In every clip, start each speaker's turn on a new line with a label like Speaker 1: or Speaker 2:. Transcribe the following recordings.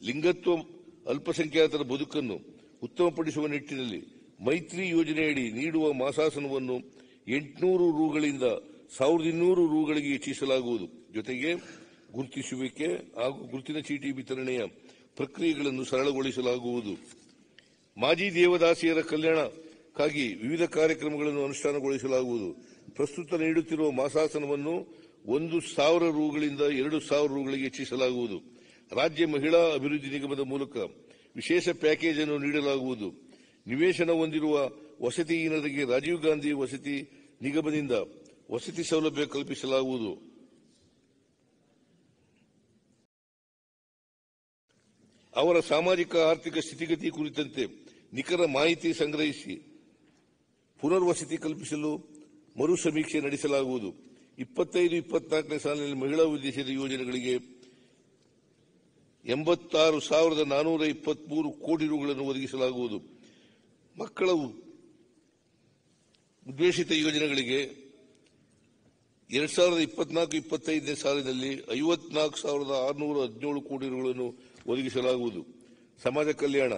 Speaker 1: ಲಿಂಗತ್ವ ಅಲ್ಪಸಂಖ್ಯಾತರ ಬದುಕನ್ನು ಉತ್ತಮಪಡಿಸುವ ನಿಟ್ಟಿನಲ್ಲಿ ಮೈತ್ರಿ ಯೋಜನೆಯಡಿ ನೀಡುವ ಮಾಸಾಸನವನ್ನು 800 ರೂಗಳಿಂದ 1200 ರೂಗಳಿಗೆ ಹೆಚ್ಚಿಸಲಾಗುವುದು. ಜೊತೆಗೆ ಗುರುತಿಸುವಿಕೆ ಹಾಗೂ ಗುರುತಿನ ಚೀಟಿ ವಿತರಣೆಯ ಪ್ರಕ್ರಿಯೆಗಳನ್ನು ಸರಳಗೊಳಿಸಲಾಗುವುದು. ಮಾಜಿ ದೇವದಾಸಿಯರ ಕಲ್ಯಾಣಕ್ಕಾಗಿ ವಿವಿಧ ಕಾರ್ಯಕ್ರಮಗಳನ್ನು ಅನುಷ್ಠಾನಗೊಳಿಸಲಾಗುವುದು. ಪ್ರಸ್ತುತ ನೀಡುತ್ತಿರುವ ಮಾಸಾಸನವನ್ನು 1000 ರೂಗಳಿಂದ 2000 ರೂಗಳಿಗೆ ಹೆಚ್ಚಿಸಲಾಗುವುದು. ರಾಜ್ಯ ಮಹಿಳಾ ಅಭಿವೃದ್ಧಿ ನಿಗಮದ ಮೂಲಕ ವಿಶೇಷ ಪ್ಯಾಕೇಜ್ ಅನ್ನು ನೀಡಲಾಗುವುದು. ನಿವೇಶನ ಹೊಂದಿರುವ ವಸತಿಹೀನರಿಗೆ ರಾಜೀವ್ ಗಾಂಧಿ ವಸತಿ ನಿಗಮದಿಂದ ವಸತಿ ಸೌಲಭ್ಯ ಕಲ್ಪಿಸಲಾಗುವುದು. ಅವರ ಸಾಮಾಜಿಕ ಆರ್ಥಿಕ ಸ್ಥಿತಿಗತಿ ಕುರಿತಂತೆ ನಿಖರ ಮಾಹಿತಿ ಸಂಗ್ರಹಿಸಿ ಪುನರ್ವಸತಿ ಕಲ್ಪಿಸಲು ಮರು ಸಮೀಕ್ಷೆ ನಡೆಸಲಾಗುವುದು. 25-24ನೇ ಸಾಲಿನಲ್ಲಿ ಮಹಿಳಾ ಉದ್ದೇಶಿತ ಯೋಜನೆಗಳಿಗೆ 86,423 ಕೋಟಿ ರೂಗಳನ್ನು ಒದಗಿಸಲಾಗುವುದು. ಮಕ್ಕಳ ಉದ್ದೇಶಿತ ಯೋಜನೆಗಳಿಗೆ 2024-25ನೇ ಸಾಲಿನಲ್ಲಿ 54,617 ಕೋಟಿ ರೂಗಳನ್ನು ಒದಗಿಸಲಾಗುವುದು. ಸಮಾಜ ಕಲ್ಯಾಣ.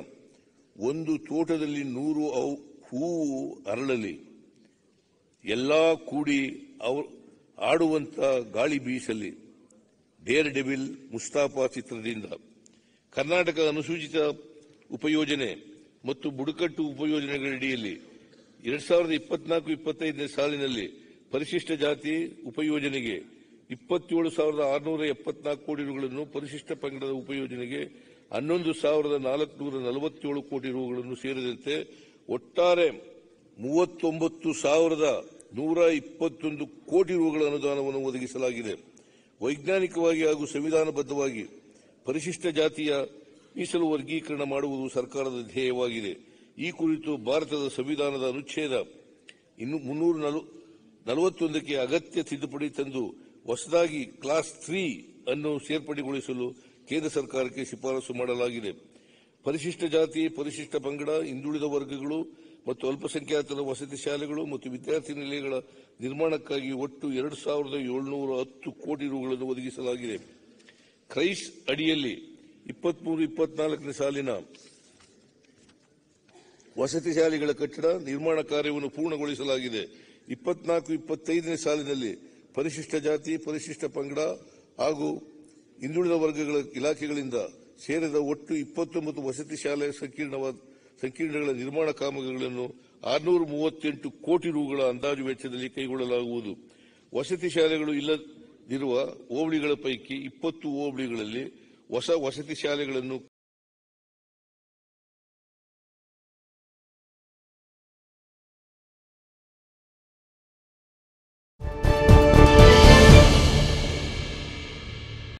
Speaker 1: ಒಂದು ತೋಟದಲ್ಲಿ 100 ಹೂವು ಅರಳಲಿ, ಎಲ್ಲಾ ಕೂಡಿ ಆಡುವಂತ ಗಾಳಿ ಬೀಸಲಿ. ಡೇರ್ ಡೆವಿಲ್ ಮುಸ್ತಾಫಾ ಚಿತ್ರದಿಂದ. ಕರ್ನಾಟಕ ಅನುಸೂಚಿತ ಉಪಯೋಜನೆ ಮತ್ತು ಬುಡಕಟ್ಟು ಉಪಯೋಜನೆಗಳಡಿಯಲ್ಲಿ 2024-25ನೇ ಸಾಲಿನಲ್ಲಿ ಪರಿಶಿಷ್ಟ ಜಾತಿ ಉಪಯೋಜನೆಗೆ 27,674 ಕೋಟಿ ರೂಗಳನ್ನು, ಪರಿಶಿಷ್ಟ ಪಂಗಡದ ಉಪಯೋಜನೆಗೆ 11,447 ಕೋಟಿ ರೂಗಳನ್ನು ಸೇರಿದಂತೆ ಒಟ್ಟಾರೆ 39,121 ಕೋಟಿ ರೂಗಳ ಅನುದಾನವನ್ನು ಒದಗಿಸಲಾಗಿದೆ. ವೈಜ್ಞಾನಿಕವಾಗಿ ಹಾಗೂ ಸಂವಿಧಾನಬದ್ಧವಾಗಿ ಪರಿಶಿಷ್ಟ ಜಾತಿಯ ಮೀಸಲು ವರ್ಗೀಕರಣ ಮಾಡುವುದು ಸರ್ಕಾರದ ಧ್ಯೇಯವಾಗಿದೆ. ಈ ಕುರಿತು ಭಾರತದ ಸಂವಿಧಾನದ ಅನುಚ್ಛೇದ 341ಕ್ಕೆ ಅಗತ್ಯ ತಿದ್ದುಪಡಿ ತಂದು ಹೊಸದಾಗಿ ಕ್ಲಾಸ್ 3 ಅನ್ನು ಸೇರ್ಪಡೆಗೊಳಿಸಲು ಕೇಂದ್ರ ಸರ್ಕಾರಕ್ಕೆ ಶಿಫಾರಸು ಮಾಡಲಾಗಿದೆ. ಪರಿಶಿಷ್ಟ ಜಾತಿ, ಪರಿಶಿಷ್ಟ ಪಂಗಡ, ಹಿಂದುಳಿದ ವರ್ಗಗಳು ಮತ್ತು ಅಲ್ಪಸಂಖ್ಯಾತರ ವಸತಿ ಶಾಲೆಗಳು ಮತ್ತು ವಿದ್ಯಾರ್ಥಿ ನಿಲಯಗಳ ನಿರ್ಮಾಣಕ್ಕಾಗಿ ಒಟ್ಟು 2,710 ಕೋಟಿ ರೂಗಳನ್ನು ಒದಗಿಸಲಾಗಿದೆ. ಕ್ರೈಸ್ ಅಡಿಯಲ್ಲಿ 23-24ನೇ ಸಾಲಿನ ವಸತಿ ಶಾಲೆಗಳ ಕಟ್ಟಡ ನಿರ್ಮಾಣ ಕಾರ್ಯವನ್ನು ಪೂರ್ಣಗೊಳಿಸಲಾಗಿದೆ. 24-25ನೇ ಸಾಲಿನಲ್ಲಿ ಪರಿಶಿಷ್ಟ ಜಾತಿ, ಪರಿಶಿಷ್ಟ ಪಂಗಡ ಹಾಗೂ ಹಿಂದುಳಿದ ವರ್ಗಗಳ ಇಲಾಖೆಗಳಿಂದ ಸೇರಿದ ಒಟ್ಟು 29 ವಸತಿ ಶಾಲೆ ಸಂಕೀರ್ಣಗಳ ನಿರ್ಮಾಣ ಕಾಮಗಾರಿಗಳನ್ನು 638 ಕೋಟಿ ರೂಗಳ ಅಂದಾಜು ವೆಚ್ಚದಲ್ಲಿ ಕೈಗೊಳ್ಳಲಾಗುವುದು. ವಸತಿ ಶಾಲೆಗಳು ಇಲ್ಲದಿರುವ ಹೋಬಳಿಗಳ ಪೈಕಿ 20 ಹೋಬಳಿಗಳಲ್ಲಿ ಹೊಸ ವಸತಿ ಶಾಲೆಗಳನ್ನು